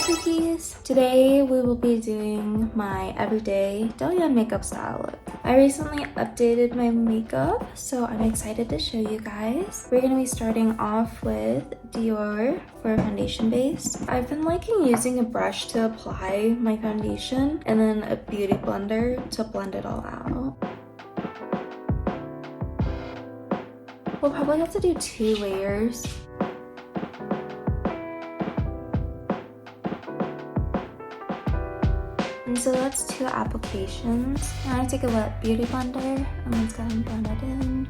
cookies! Today we will be doing my everyday douyin makeup style look. I recently updated my makeup, so I'm excited to show you guys. We're going to be starting off with Dior for a foundation base. I've been liking using a brush to apply my foundation and then a beauty blender to blend it all out. We'll probably have to do 2 layers. And so that's 2 applications. Now I take a wet beauty blender and let's go ahead and blend it in.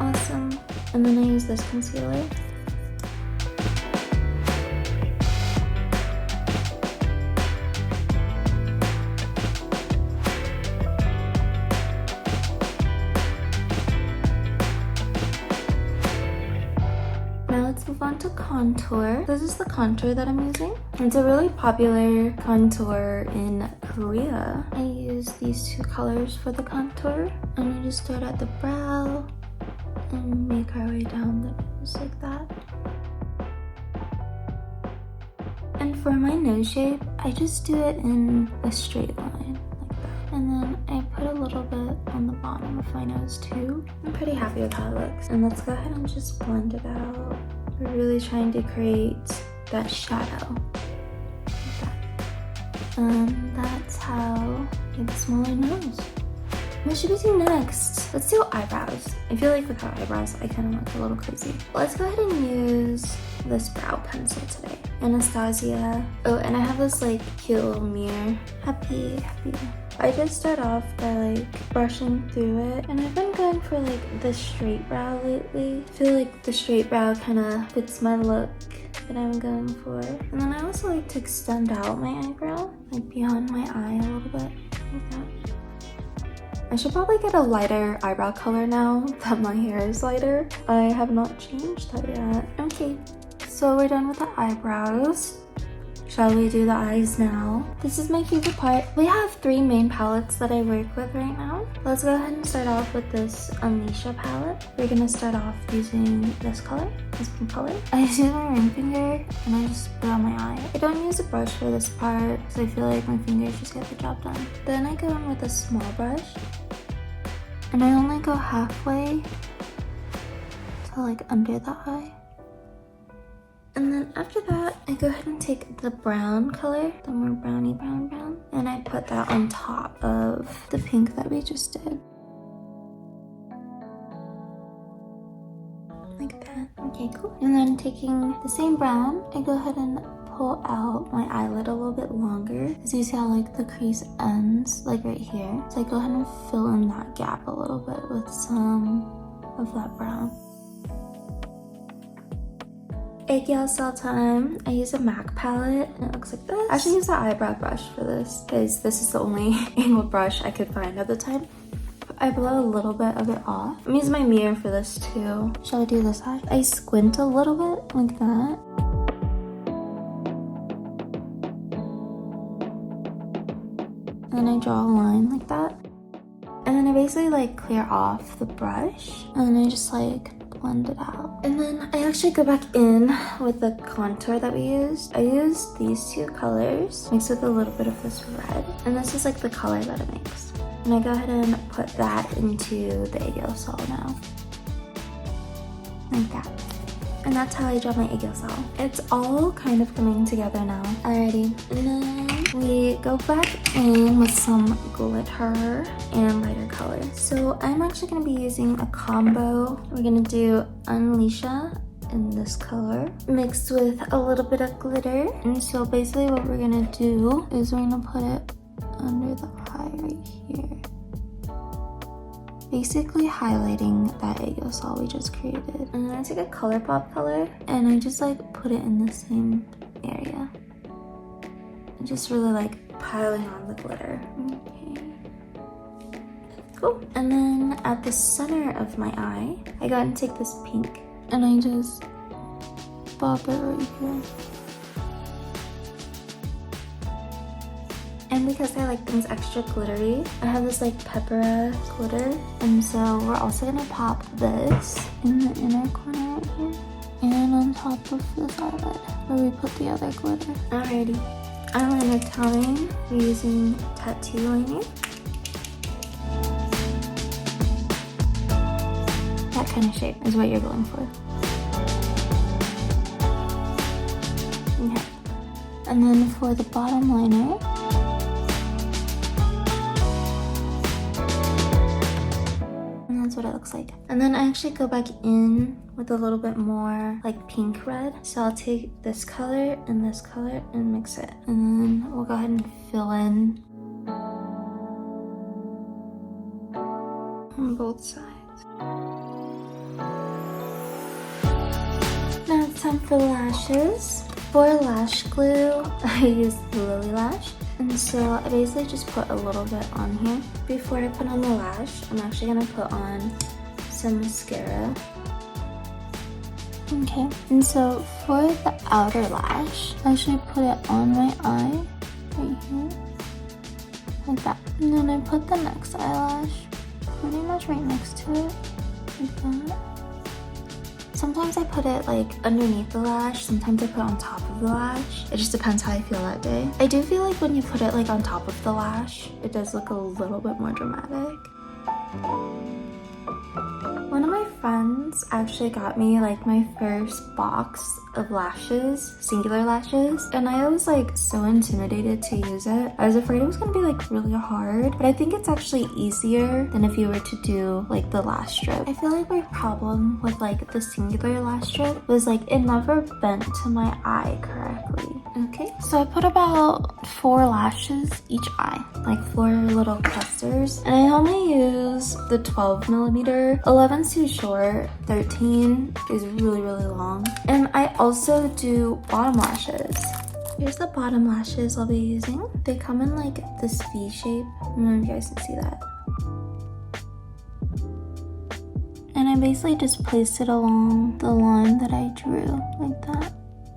Awesome. And then I use this concealer. Move on to contour. This is the contour that I'm using. It's a really popular contour in Korea. I use these 2 colors for the contour, and we just start at the brow and make our way down the nose like that. And for my nose shape, I just do it in a straight line like that. And then I put a little bit on the bottom of my nose too. I'm pretty happy with how it looks. And let's go ahead and just blend it out. We're really trying to create that shadow. Like that. And that's how you get a smaller nose. What should we do next? Let's do eyebrows. I feel like without eyebrows, I kind of look a little crazy. Let's go ahead and use this brow pencil today. Anastasia. Oh, and I have this like cute little mirror. Happy. I just start off by like brushing through it, and I've been going for like the straight brow lately. I feel like the straight brow kind of fits my look that I'm going for. And then I also like to extend out my eyebrow, like beyond my eye a little bit, like that. I should probably get a lighter eyebrow color now that my hair is lighter. I have not changed that yet. Okay, so we're done with the eyebrows. Shall we do the eyes now? This is my favorite part. We have 3 main palettes that I work with right now. Let's go ahead and start off with this Alicia palette. We're gonna start off using this color, this pink color. I use my ring finger and I just put it on my eye. I don't use a brush for this part because I feel like my fingers just get the job done. Then I go in with a small brush and I only go halfway to like under the eye. And then after that, I go ahead and take the brown color, the more browny brown, and I put that on top of the pink that we just did. Like that. Okay, cool. And then taking the same brown, I go ahead and pull out my eyelid a little bit longer. Because you see how like the crease ends, like right here. So I go ahead and fill in that gap a little bit with some of that brown. Egg yellow cell time. I use a MAC palette and it looks like this. I should use the eyebrow brush for this because this is the only angled brush I could find at the time. I blow a little bit of it off. I'm using my mirror for this too. Shall I do this eye? I squint a little bit like that. And then I draw a line like that. And then I basically like clear off the brush and I just like blend it out. And then I actually go back in with the contour that we used. I used these 2 colors mixed with a little bit of this red. And this is like the color that it makes. And I go ahead and put that into the egg yellow cell now. Like that. And that's how I draw my egg yellow cell. It's all kind of coming together now. Alrighty. And then we go back in with some glitter and lighter color. So I'm actually going to be using a combo. We're going to do Alicia in this color mixed with a little bit of glitter. And so basically what we're going to do is we're going to put it under the eye right here. Basically highlighting that egg yolk cell we just created. And then I take a ColourPop color and I just like put it in the same area. And just really like piling on the glitter. Okay. Cool. And then at the center of my eye, I go ahead and take this pink and I just pop it right here. And because I like things extra glittery, I have this like pepper glitter. And so we're also gonna pop this in the inner corner right here. and on top of this eyelid where we put the other glitter. Alrighty, eyeliner time. We're using tattoo liner. That kind of shape is what you're going for. Okay. And then for the bottom liner, and that's what it looks like. And then I actually go back in with a little bit more like pink red. So I'll take this color and mix it. And then we'll go ahead and fill in on both sides. Now it's time for lashes. For lash glue, I use Lily Lash. And so I basically just put a little bit on here. Before I put on the lash, I'm actually gonna put on some mascara. Okay, and so for the outer lash, I actually put it on my eye, right here, like that. And then I put the next eyelash pretty much right next to it, like that. Sometimes I put it like underneath the lash, sometimes I put it on top of the lash. It just depends how I feel that day. I do feel like when you put it like on top of the lash, it does look a little bit more dramatic. One of my friends actually got me like my first box of lashes, singular lashes, and I was like so intimidated to use it. I was afraid it was gonna be like really hard, but I think it's actually easier than if you were to do like the lash strip. I feel like my problem with like the singular lash strip was like it never bent to my eye correctly. Okay, so I put about 4 lashes each eye, like 4 little clusters, and I only use the 12mm. 11's too short, 13 is really long. And I also do bottom lashes. Here's the bottom lashes I'll be using. They come in like this V shape. I don't know if you guys can see that. And I basically just placed it along the line that I drew, like that.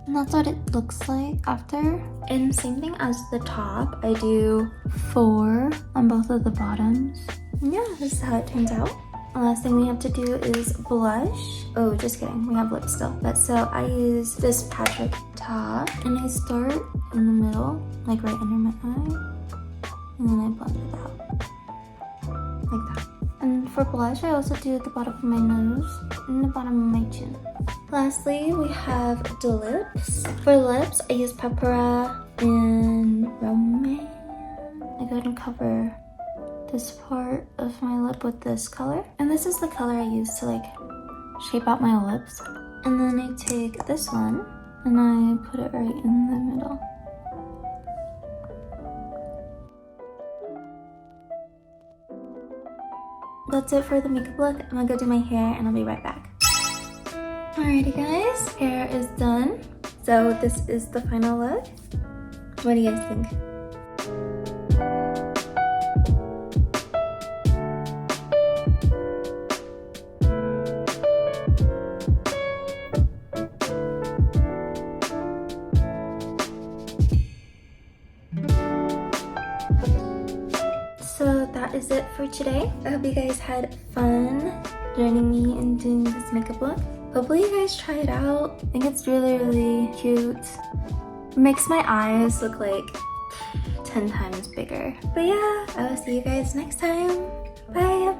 And that's what it looks like after. And same thing as the top, I do 4 on both of the bottoms. And yeah, this is how it turns out. The last thing we have to do is blush. Oh, just kidding, we have lips still. But so I use this Patrick top, and I start in the middle, like right under my eye, and then I blend it out, like that. And for blush, I also do at the bottom of my nose and the bottom of my chin. Lastly, we have the lips. For lips, I use Pepera and Romaine. I go ahead and cover this part of my lip with this color. And this is the color I use to like shape out my lips. And then I take this one and I put it right in the middle. That's it for the makeup look. I'm gonna go do my hair and I'll be right back. Alrighty guys, hair is done. So this is the final look. What do you guys think? So that is it for today. I hope you guys had fun joining me in doing this makeup look. Hopefully you guys try it out. I think it's really cute. It makes my eyes look like 10 times bigger. But yeah, I will see you guys next time. Bye!